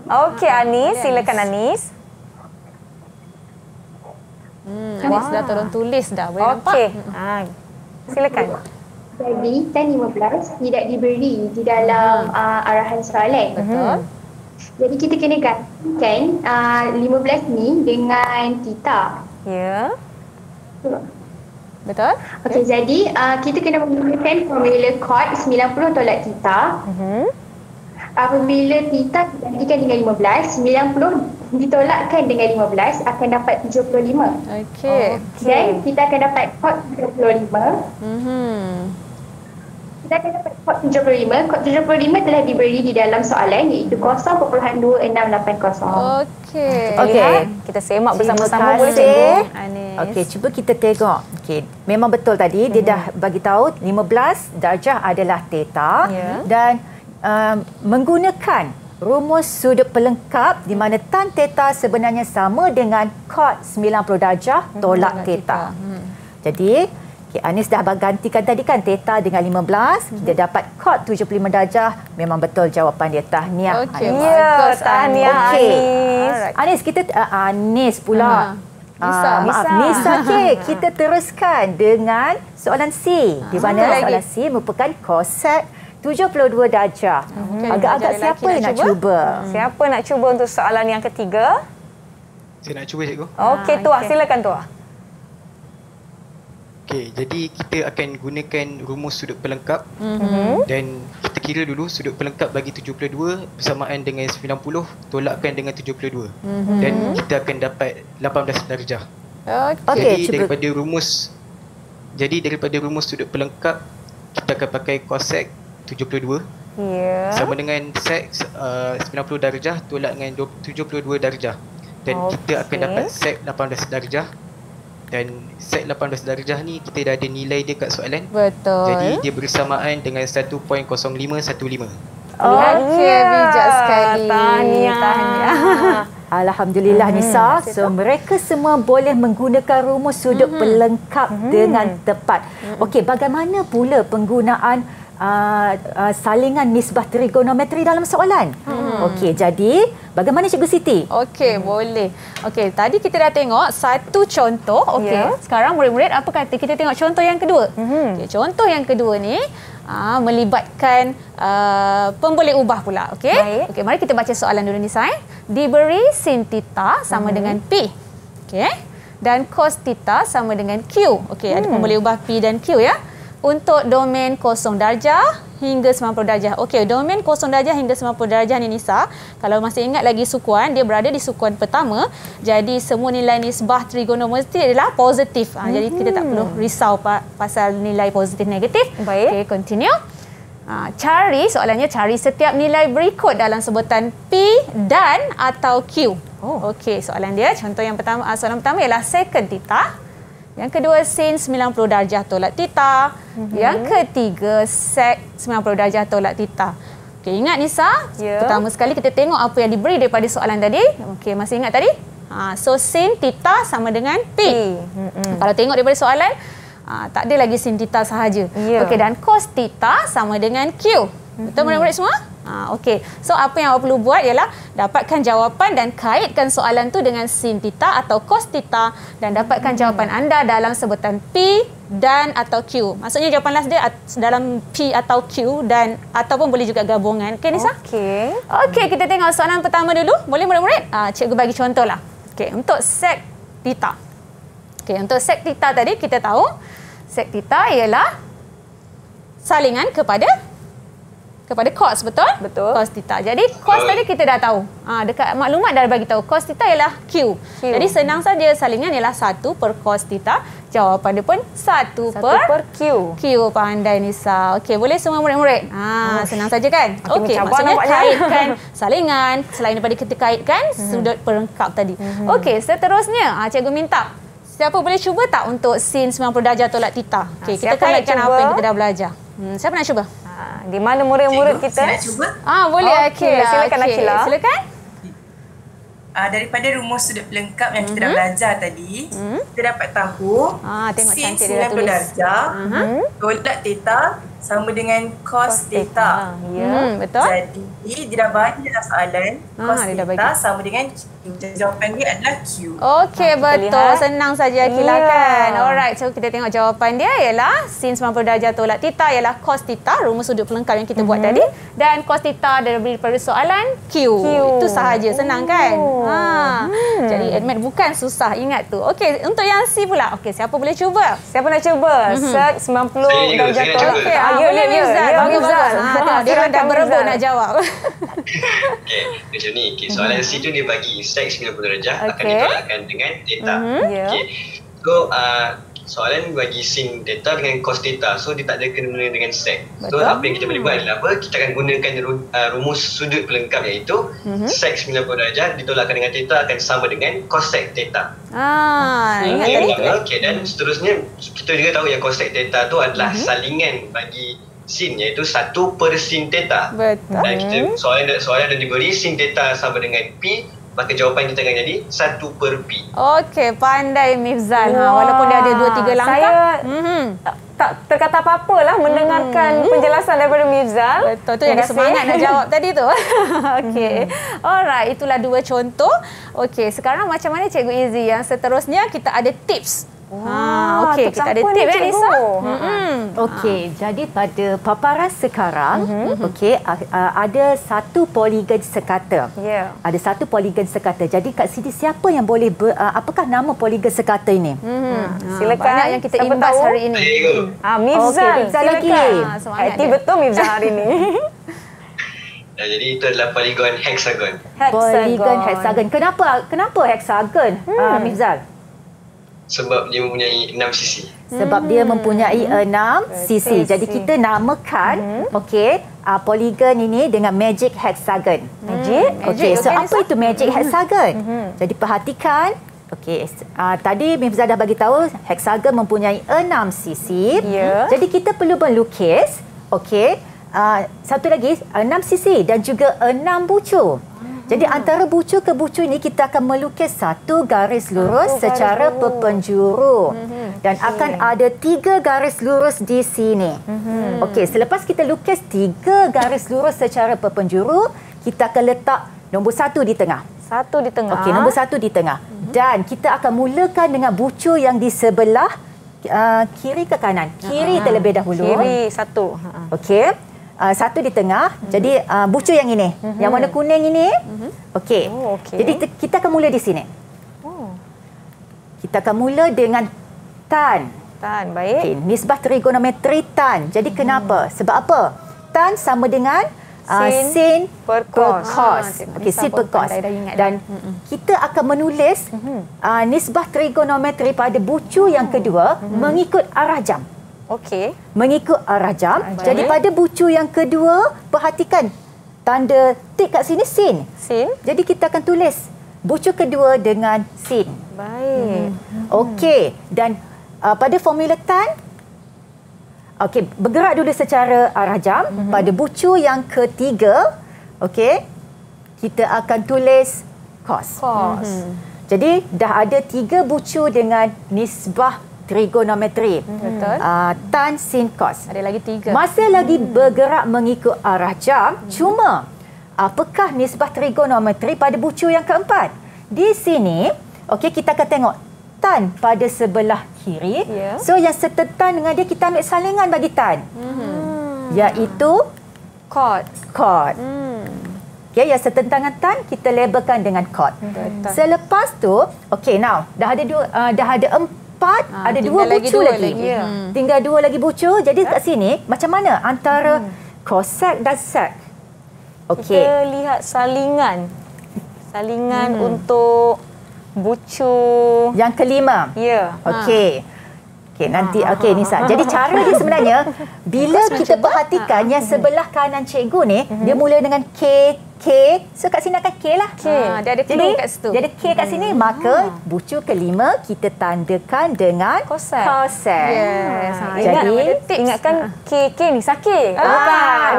Okey, Anis, silakan Anis. Anis dah tolong tulis dah. Boleh nampak? Okey. Silakan. Jadi, tan 15 tidak diberi di dalam arahan soalan. Betul. Jadi, kita kena gantikan 15 ni dengan theta. Ya. Betul? Okey, jadi kita kena menggunakan formula cot 90 tolak theta. Apabila theta digantikan dengan 15, 90 ditolakkan dengan 15 akan dapat 75. Okey. Dan kita akan dapat cot 75. Kita akan dapat cot 75. Cot 75 telah diberi di dalam soalan iaitu 0.2680. Okey. Kita semak bersama-sama boleh cikgu? Okey, cuba kita tengok. Okey, memang betul tadi dia dah bagi tahu 15 darjah adalah theta dan menggunakan rumus sudut pelengkap di mana tan theta sebenarnya sama dengan cot 90 darjah tolak theta. Jadi, Anis dah gantikan tadi kan theta dengan 15, kita dapat cot 75 darjah. Memang betul jawapan dia. Tahniah. Okey, bagus. Tahniah Anis. Anis, kita Anis pula. Nisa. Kita teruskan dengan soalan C. Di mana soalan C merupakan cosec 72 darjah. Agak-agak siapa yang nak cuba? Siapa nak cuba untuk soalan yang ketiga? Saya nak cuba cikgu. Okey, Tuah. Silakan Tuah. Okey, jadi kita akan gunakan rumus sudut pelengkap. Dan kita kira dulu sudut pelengkap bagi 72 bersamaan dengan 90 tolakkan dengan 72. Dan kita akan dapat 18 darjah. Jadi daripada rumus sudut pelengkap kita akan pakai cosec 72 sama dengan sec 90 darjah tolak dengan 72 darjah. Dan kita akan dapat sec 18 darjah. Dan sec 18 darjah ni kita dah ada nilai dia kat soalan. Betul. Jadi dia bersamaan dengan 1.0515. Okey, bijak sekali. Tahniah. Alhamdulillah Nisa. So mereka semua boleh menggunakan rumus sudut pelengkap dengan tepat. Okey, bagaimana pula penggunaan salingan nisbah trigonometri dalam soalan? Okey, jadi bagaimana Cikgu Siti? Okey, boleh. Okey, tadi kita dah tengok satu contoh. Okey, sekarang murid-murid apa kata kita tengok contoh yang kedua. Okey, contoh yang kedua ni melibatkan pemboleh ubah pula. Okey. Okey, mari kita baca soalan dulu ni saya. Diberi sin theta sama dengan P. Okey. Dan cos theta sama dengan Q. Okey, ada pemboleh ubah P dan Q ya. Untuk domain 0 darjah hingga 90 darjah. Okey, domain 0 darjah hingga 90 darjah ni Nisa, kalau masih ingat lagi sukuan, dia berada di sukuan pertama. Jadi semua nilai nisbah trigonometri adalah positif. Jadi kita tak perlu risau pasal nilai positif negatif. Baik. Okey, continue. Soalannya cari setiap nilai berikut dalam sebutan P dan atau Q. Okey, soalan dia contoh yang pertama, soalan pertama ialah secant theta. Yang kedua sin 90 darjah tolak theta. Yang ketiga sec 90 darjah tolak theta. Okey, ingat Nisa? Pertama sekali kita tengok apa yang diberi daripada soalan tadi. Okey, masih ingat tadi? So sin theta sama dengan P. Kalau tengok daripada soalan, tak ada lagi sin theta sahaja. Okey, dan cos theta sama dengan Q. Betul murid-murid semua? Okey. So apa yang awak perlu buat ialah dapatkan jawapan dan kaitkan soalan tu dengan sin theta atau cos theta dan dapatkan jawapan anda dalam sebutan P dan atau Q. Maksudnya jawapan last dia dalam P atau Q dan ataupun boleh juga gabungan. Okey Nisa? Okey. Okey, kita tengok soalan pertama dulu. Boleh murid-murid? Cikgu bagi contohlah. Okey, untuk sec theta. Okey, untuk sec theta tadi kita tahu sec theta ialah salingan kepada cos, betul? Betul. Cos theta. Jadi cos tadi kita dah tahu. Dekat maklumat dah bagi tahu cos theta ialah Q. Jadi senang saja, salingan ialah 1 per cos theta. Jawapan dia pun 1 per Q. Q. Pandai Nisa. Okey, boleh semua murid-murid? Senang saja kan? Okey, maksudnya nampaknya. kaitkan salingan selain daripada kita kaitkan sudut pelengkap tadi. Okey, seterusnya cikgu minta siapa boleh cuba tak untuk sin 90 darjah tolak theta? Okey, kita kaitkan apa yang kita dah belajar. Siapa nak cuba? Di mana murid-murid kita? Saya nak cuba. Boleh Akila. Silakan Akila. Silakan. Daripada rumus sudut pelengkap yang kita dah belajar tadi, kita dapat tahu tengok sin cantik dia dah 90 tulis. darjah tolak theta sama dengan cos theta. Betul. Jadi dia dah bagi dalam soalan cos dia dah theta bagi. sama dengan Q. Jawapan dia adalah Q. Okey, betul. Senang saja Akila kan. Alright, so kita tengok jawapan dia ialah sin 90 darjah tolak theta ialah cos theta, rumus sudut pelengkap yang kita buat tadi, dan cos theta daripada soalan Q. Itu sahaja, senang kan? Jadi admit bukan susah, ingat tu. Okey, untuk yang C pula. Okey, siapa boleh cuba? Siapa nak cuba? Sec 90 darjah tolak. Okey, boleh Mifzal. Bagus. Dia dah berebut nak jawab. Okey, macam ni. Soalan C tu dia bagi sec 90 darjah akan ditolakkan dengan theta. Okey. So, soalan bagi sin theta dengan cos theta. So, dia tak ada kena dengan sec. So, apa yang kita boleh buat adalah apa? Kita akan gunakan rumus sudut pelengkap iaitu sec 90 darjah ditolakkan dengan theta akan sama dengan cosec theta. Ingat tadi tu. Okey, dan seterusnya kita juga tahu yang cosec theta tu adalah salingan bagi sin iaitu 1 per sin theta. Betul. Dan kita soalan dah diberi sin theta sama dengan P, maka jawapan kita akan jadi 1 per P. Okey, pandai Mifzal. Walaupun dia ada 2-3 langkah. Saya tak terkata apa-apa lah mendengarkan penjelasan daripada Mifzal. Betul, tu yang ada semangat nak jawab tadi tu. Okey. Alright, itulah 2 contoh. Okey, sekarang macam mana Cikgu Izzy? Yang seterusnya kita ada tips. Okey, kita ada tips kan Nisa? Okey, jadi pada paparan sekarang, okey, ada satu poligon sekata. Ada satu poligon sekata. Jadi kat sini siapa yang boleh apakah nama poligon sekata ini? Silakan. Banyak yang kita imbas hari ini. Mifzal, silakan. Aktif betul Mifzal hari ini. Jadi itu adalah poligon hexagon. Poligon hexagon. Kenapa hexagon, Mifzal? Sebab dia mempunyai 6 sisi. Sebab dia mempunyai 6 sisi. Jadi kita namakan poligon ini dengan magic hexagon. Okey, so apa itu magic hexagon? Jadi perhatikan. Okey, tadi Mifzal dah bagi tahu hexagon mempunyai 6 sisi. Jadi kita perlu melukis, satu lagi 6 sisi dan juga 6 bucu. Jadi antara bucu ke bucu ini kita akan melukis satu garis lurus secara perpenjuru. Dan akan ada 3 garis lurus di sini. Okey, selepas kita lukis 3 garis lurus secara perpenjuru, kita akan letak nombor 1 di tengah. 1 di tengah. Okey, nombor 1 di tengah. Dan kita akan mulakan dengan bucu yang di sebelah kiri ke kanan. Kiri terlebih dahulu. Kiri 1. Okey. 1 di tengah. Jadi bucu yang ini. Yang warna kuning ini. Okey. Jadi kita akan mula di sini. Kita akan mula dengan tan. Tan, baik. Okay, nisbah trigonometri tan. Jadi kenapa? Sebab apa? Tan sama dengan sin per cos. Okey, sin per cos. Dan kita akan menulis nisbah trigonometri pada bucu yang kedua mengikut arah jam. Okey. Mengikut arah jam. Jadi pada bucu yang kedua, perhatikan tanda tik kat sini sin. Sin. Jadi kita akan tulis bucu kedua dengan sin. Baik. Okey. Dan pada formula tan, okey, bergerak dulu secara arah jam. Pada bucu yang ketiga, okey, kita akan tulis cos. Jadi dah ada 3 bucu dengan nisbah trigonometri. Betul. Tan, sin, cos. Ada lagi 3. Masih lagi bergerak mengikut arah jam. Cuma, apakah nisbah trigonometri pada bucu yang keempat? Di sini, okey, kita akan tengok tan pada sebelah kiri. So yang setetan dengan dia kita ambil salingan bagi tan. Iaitu cot. Okey, yang setetan dengan tan kita labelkan dengan cot. Selepas tu, okey, now dah ada 4, ada 2 bucu lagi. Tinggal 2 lagi bucu. Jadi kat sini macam mana antara cosec dan sec? Okey. Kita lihat salingan. Salingan untuk bucu yang kelima. Ya. Okey. Okey, nanti okey Nisa. Jadi cara dia sebenarnya bila kita perhatikan yang sebelah kanan cikgu ni, dia mula dengan K. So kat sini akan K lah. Dia ada clue kat situ. Dia ada K kat sini, maka bucu kelima kita tandakan dengan cosec. Yes. Jadi ingatkan K ni sakit. Bukan.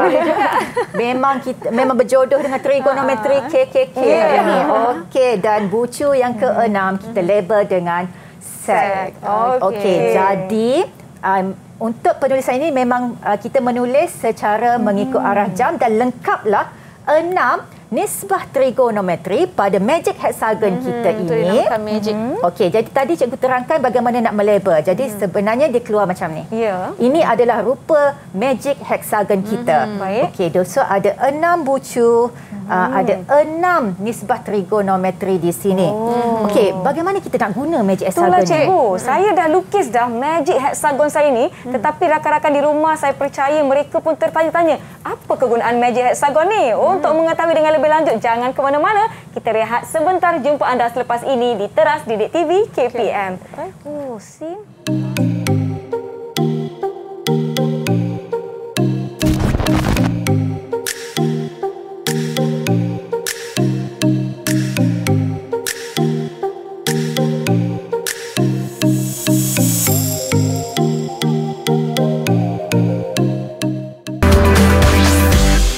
memang berjodoh dengan trigonometri K. Okey, dan bucu yang keenam kita label dengan sec. Okey, jadi untuk penulisan ini memang kita menulis secara mengikut arah jam dan lengkaplah 6 nisbah trigonometri pada magic hexagon kita ini. Okey, jadi tadi cikgu terangkan bagaimana nak melabel. Jadi sebenarnya dia keluar macam ni. Ini adalah rupa magic hexagon kita. Okey, so ada 6 bucu, ada 6 nisbah trigonometri di sini. Okey, bagaimana kita nak guna magic hexagon ni? Itulah cikgu, saya dah lukis dah magic hexagon saya ni, tetapi rakan-rakan di rumah saya percaya mereka pun tertanya-tanya, apa kegunaan magic hexagon ni? Untuk mengetahui dengan lebih lanjut, jangan ke mana-mana. Kita rehat sebentar, jumpa anda selepas ini di Teras Didik TV KPM. Sim.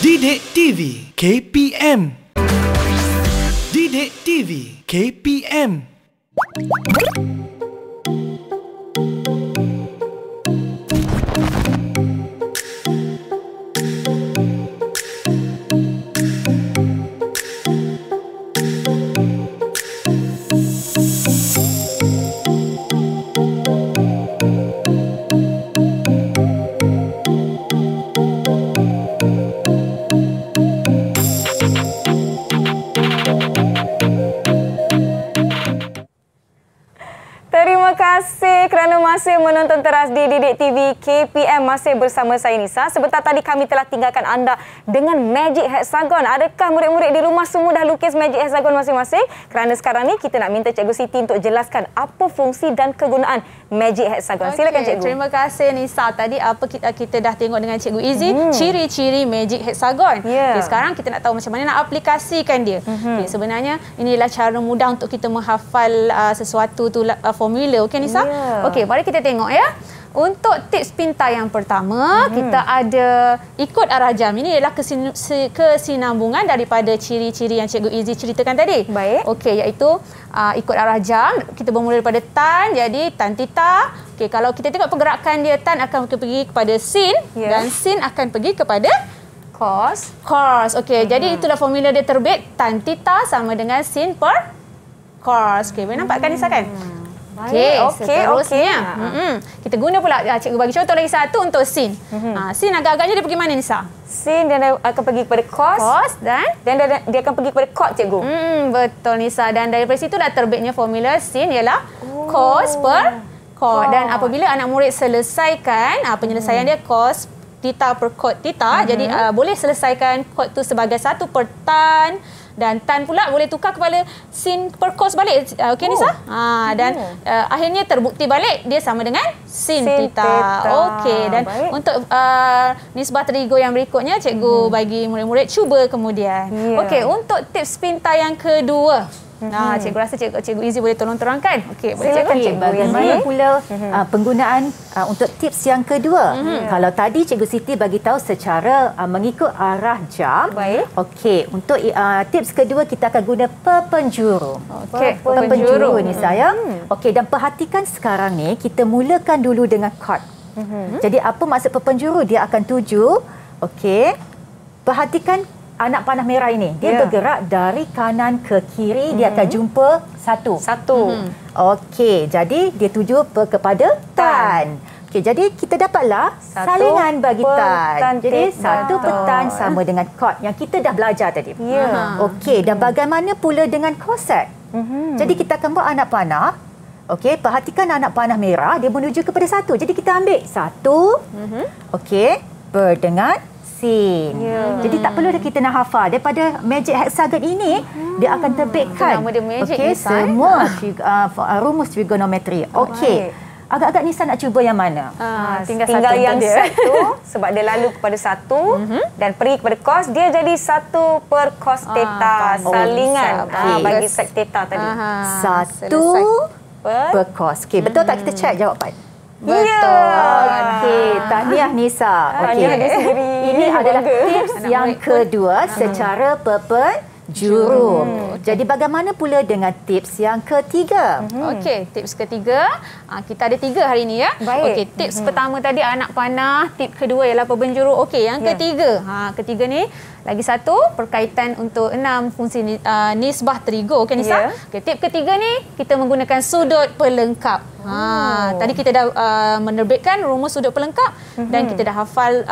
Didik TV KPM. Didik TV KPM. Terima kasih kerana masih menonton Teras di Didik TV KPM. Masih bersama saya Nisa. Sebentar tadi kami telah tinggalkan anda dengan magic hexagon. Adakah murid-murid di rumah semua dah lukis magic hexagon masing-masing? Kerana sekarang ni kita nak minta Cikgu Siti untuk jelaskan apa fungsi dan kegunaan magic hexagon. Silakan Cikgu. Terima kasih Nisa. Tadi apa kita dah tengok dengan Cikgu Izzy, ciri-ciri magic hexagon. Okay, sekarang kita nak tahu macam mana nak aplikasikan dia. Okay, sebenarnya inilah cara mudah untuk kita menghafal sesuatu tu formula. Okey Nisa? Okey, mari kita tengok ya. Untuk tips pintar yang pertama, kita ada ikut arah jam. Ini ialah kesinambungan daripada ciri-ciri yang Cikgu Izzy ceritakan tadi. Baik. Okey, iaitu ikut arah jam. Kita bermula daripada tan, jadi tan theta. Okey, kalau kita tengok pergerakan dia, tan akan pergi kepada sin dan sin akan pergi kepada cos. Okey, jadi itulah formula dia terbit. Tan theta sama dengan sin per cos. Okey, boleh nampak kan Nisa kan? Okey, seterusnya. Kita guna pula, cikgu bagi contoh lagi satu untuk sin. Sin agak-agaknya dia pergi mana Nisa? Sin dia akan pergi kepada cos dan dia akan pergi kepada cot, cikgu. Betul Nisa, dan daripada situ dah terbitnya formula sin ialah cos per cot. Dan apabila anak murid selesaikan penyelesaian dia cos theta per cot theta, jadi boleh selesaikan cot tu sebagai 1 per tan. Dan tan pula boleh tukar kepada sin per cos balik. Okey Nisa? Dan akhirnya terbukti balik dia sama dengan sin theta. Okey, dan untuk nisbah terigo yang berikutnya cikgu bagi murid-murid cuba kemudian. Okey, untuk tips pintar yang kedua. Cikgu rasa Cikgu Izzy boleh tolong terangkan. Okey, boleh cikgu. Bagaimana pula penggunaan untuk tips yang kedua? Kalau tadi Cikgu Siti bagi tahu secara mengikut arah jam. Baik. Okey, untuk tips kedua kita akan guna pepenjuru. Okey, pepenjuru ni saya. Okey, dan perhatikan sekarang ni kita mulakan dulu dengan chord. Jadi apa maksud pepenjuru? Dia akan tuju. Okey. Perhatikan anak panah merah ini, dia bergerak dari kanan ke kiri, dia akan jumpa satu. Okey, jadi dia tuju kepada tan. Okey, jadi kita dapatlah salingan bagi tan. Jadi satu petan sama dengan chord yang kita dah belajar tadi. Okey, dan bagaimana pula dengan koset? Jadi kita akan buat anak panah. Okey, perhatikan anak panah merah, dia menuju kepada satu. Jadi kita ambil satu. Okey, berdengan sin. Jadi tak perlu kita nak hafal. Daripada magic hexagon ini, dia akan terbitkan semua rumus trigonometri. Okey. Agak-agak Nisa nak cuba yang mana? Tinggal yang satu sebab dia lalu kepada satu dan pergi kepada cos, dia jadi 1 per cos theta salingan bagi sec theta tadi. 1 per cos. Okey, betul tak kita check jawapan? Betul. Okey, tahniah Nisa. Okey. Ini adalah tips yang kedua secara pepenjuru. Jadi bagaimana pula dengan tips yang ketiga? Okey, tips ketiga, kita ada 3 hari ini ya. Okey, tips pertama tadi anak panah, tips kedua ialah pepenjuru. Okey, yang ketiga. Ketiga ni lagi satu berkaitan untuk 6 fungsi nisbah terigo. Okey Nisa? Okey, tip ketiga ni kita menggunakan sudut pelengkap. Tadi kita dah menerbitkan rumus sudut pelengkap dan kita dah hafal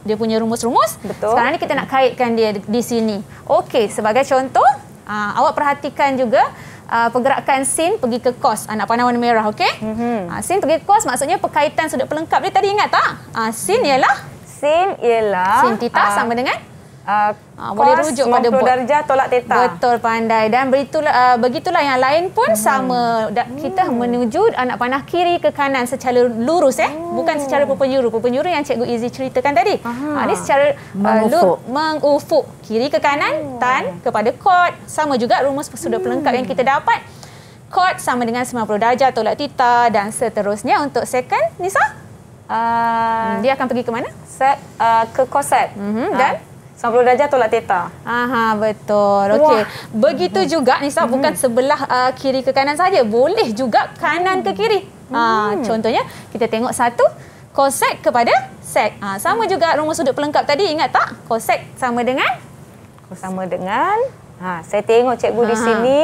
dia punya rumus-rumus. Sekarang ni kita nak kaitkan dia di sini. Okey, sebagai contoh, awak perhatikan juga pergerakan sin pergi ke cos, anak panah warna merah, okey? Sin pergi ke cos maksudnya perkaitan sudut pelengkap dia tadi ingat tak? Sin ialah sin theta sama dengan boleh rujuk pada 90 darjah tolak theta. Betul, pandai. Dan begitulah yang lain pun sama. Kita menuju anak panah kiri ke kanan secara lurus bukan secara pepenjuru. Pepenjuru yang Cikgu Izzy ceritakan tadi. Ini secara mengufuk kiri ke kanan, tan kepada chord. Sama juga rumus sudut pelengkap yang kita dapat. Chord sama dengan 90 darjah tolak theta dan seterusnya. Untuk second, Nisa? Dia akan pergi ke mana? Ke coset. Dan 90 darjah tolak theta. Betul. Okey. Begitu juga Nisa, bukan sebelah kiri ke kanan saja, boleh juga kanan ke kiri. Contohnya kita tengok satu cosec kepada sec. Sama juga rumus sudut pelengkap tadi, ingat tak? Cosec sama dengan saya tengok cikgu di sini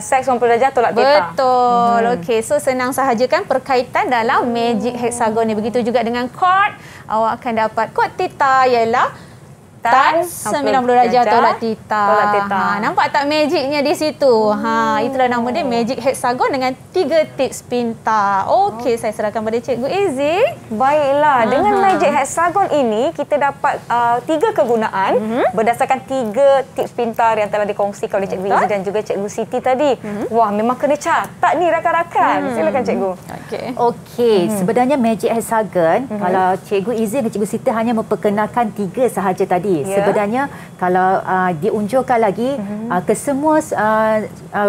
sec 90 darjah tolak theta. Betul. Okey, so senang sahaja kan perkaitan dalam magic hexagon ni. Begitu juga dengan chord, awak akan dapat chord theta ialah tan 90 darjah tolak theta. Nampak tak magicnya di situ? Itulah nama dia magic hexagon dengan 3 tips pintar. Okey, saya serahkan pada Cikgu Izzy. Baiklah, dengan magic hexagon ini kita dapat 3 kegunaan berdasarkan 3 tips pintar yang telah dikongsikan oleh Cikgu Izzy dan juga Cikgu Siti tadi. Wah, memang kena catat ni rakan-rakan. Silakan Cikgu. Okey, sebenarnya magic hexagon kalau Cikgu Izzy dan Cikgu Siti hanya memperkenalkan 3 sahaja tadi lagi. Sebenarnya kalau diunjurkan lagi, kesemua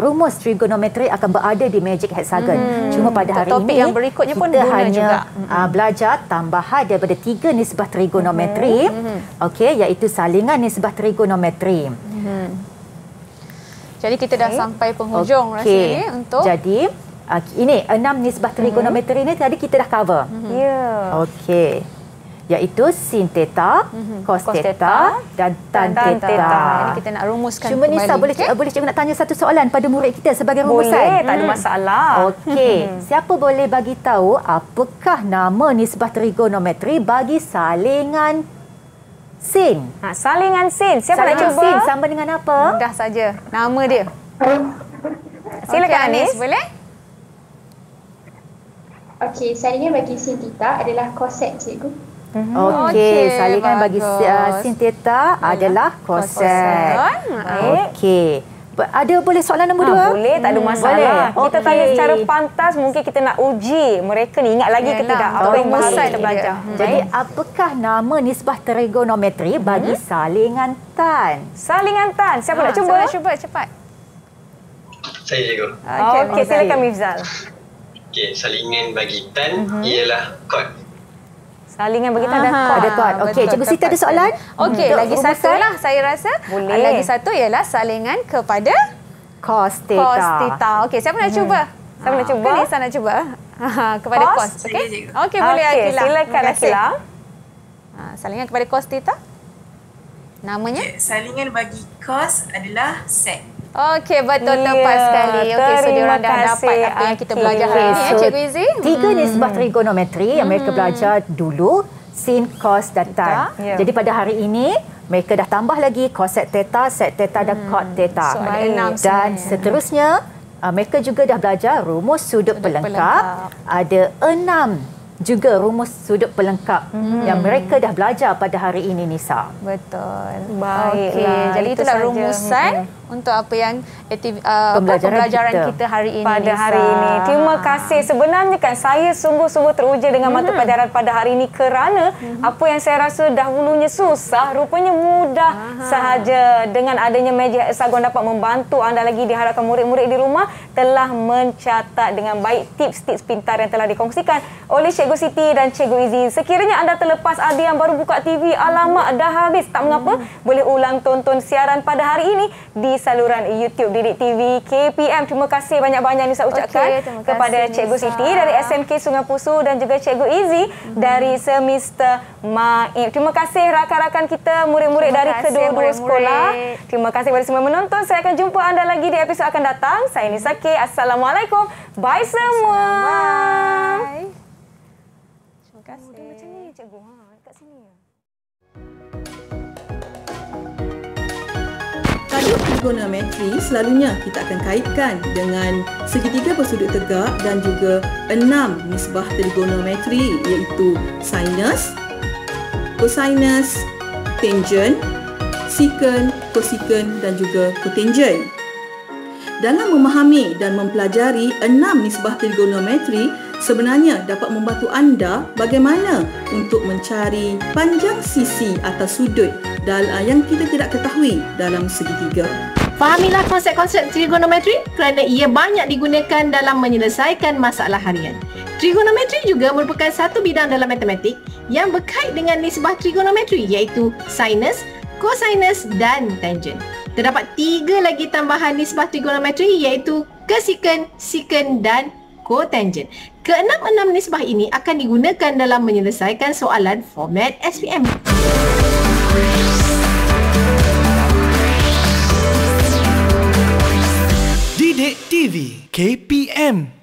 rumus trigonometri akan berada di Magic Hexagon. Cuma pada hari topik ini yang berikutnya pun kita guna hanya juga. Belajar tambahan daripada 3 nisbah trigonometri, okey, iaitu salingan nisbah trigonometri. Jadi kita dah sampai penghujung rasanya untuk jadi ini 6 nisbah trigonometri ini tadi kita dah cover. Okey. Iaitu sin theta, cos theta dan tan theta. Jadi kita nak rumuskan Cuma kembali. Nisa boleh cikgu nak tanya satu soalan pada murid kita sebagai rumusan? Boleh, tak ada masalah. Okey. Siapa boleh bagi tahu apakah nama nisbah trigonometri bagi salingan sin? Salingan sin. Siapa nak cuba? Sin sama dengan apa? Mudah saja. Nama dia. Silakan Anis. Boleh? Okey, salingan bagi sin theta adalah cosec, cikgu. Okey, salingan bagi sin theta adalah cosec. Okey. Ada boleh soalan nombor 2? Boleh, tak ada masalah. Kita tanya secara pantas, mungkin kita nak uji mereka ni ingat lagi ke tidak apa yang baru kita belajar. Jadi apakah nama nisbah trigonometri bagi salingan tan? Salingan tan. Siapa nak cuba? Siapa nak cuba? Cepat. Saya cikgu. Okey, silakan Mifzal. Okey, salingan bagi tan ialah kod. Salingan bagi tan dan kod. Ada kod. Okey, cikgu Siti ada soalan? Okey, lagi satu lah saya rasa. Boleh. Lagi satu ialah salingan kepada cos theta. Cos theta. Okey, siapa nak cuba? Siapa nak cuba? Nisa nak cuba. Kepada cos. Okey. Okey, boleh Akila. Silakan Akila. Salingan kepada cos theta. Namanya? Salingan bagi cos adalah sec. Okey, betul, tepat sekali. Okey, so diorang dah dapat apa yang kita belajar hari ini, Cikgu Izzy. 3 nisbah trigonometri yang mereka belajar dulu, sin, cos dan tan. Jadi pada hari ini, mereka dah tambah lagi cosec theta, sec theta dan cot theta. So, ada 6 dan seterusnya, mereka juga dah belajar rumus sudut pelengkap. Ada 6 juga rumus sudut pelengkap yang mereka dah belajar pada hari ini, Nisa. Betul. Baiklah. Jadi itulah rumusan untuk apa yang pembelajaran kita hari ini. Pada hari ini. Terima kasih. Sebenarnya kan saya sungguh-sungguh teruja dengan mata pelajaran pada hari ini kerana apa yang saya rasa dahulunya susah, rupanya mudah sahaja. Dengan adanya Magic Hexagon dapat membantu anda lagi, diharapkan murid-murid di rumah telah mencatat dengan baik tips-tips pintar yang telah dikongsikan oleh Cikgu Siti dan Cikgu Izzy. Sekiranya anda terlepas, ada yang baru buka TV, alamak dah habis, tak mengapa, boleh ulang tonton siaran pada hari ini di saluran YouTube Didik TV KPM. Terima kasih banyak-banyak Nisa ucapkan kepada Cikgu Siti dari SMK Sungai Pusu dan juga Cikgu Izzy dari Semester Maib. Terima kasih rakan-rakan kita, murid-murid dari kedua-dua sekolah. Terima kasih kepada semua menonton. Saya akan jumpa anda lagi di episod akan datang. Saya Nisa K. Assalamualaikum. Bye semua. Bye. Terima kasih. Macam ni cikgu. Dekat sini ya. Tajuk trigonometri selalunya kita akan kaitkan dengan segitiga bersudut tegak dan juga 6 nisbah trigonometri iaitu sinus, cosinus, tangent, secant, cosecant dan juga cotangent. Dalam memahami dan mempelajari 6 nisbah trigonometri sebenarnya dapat membantu anda bagaimana untuk mencari panjang sisi atau sudut yang kita tidak ketahui dalam segitiga. Fahamilah konsep-konsep trigonometri kerana ia banyak digunakan dalam menyelesaikan masalah harian. Trigonometri juga merupakan satu bidang dalam matematik yang berkait dengan nisbah trigonometri iaitu sinus, cosinus dan tangent. Terdapat 3 lagi tambahan nisbah trigonometri iaitu cosecant, secant dan cotangent. Ke-6 nisbah ini akan digunakan dalam menyelesaikan soalan format SPM. Didik TV KPM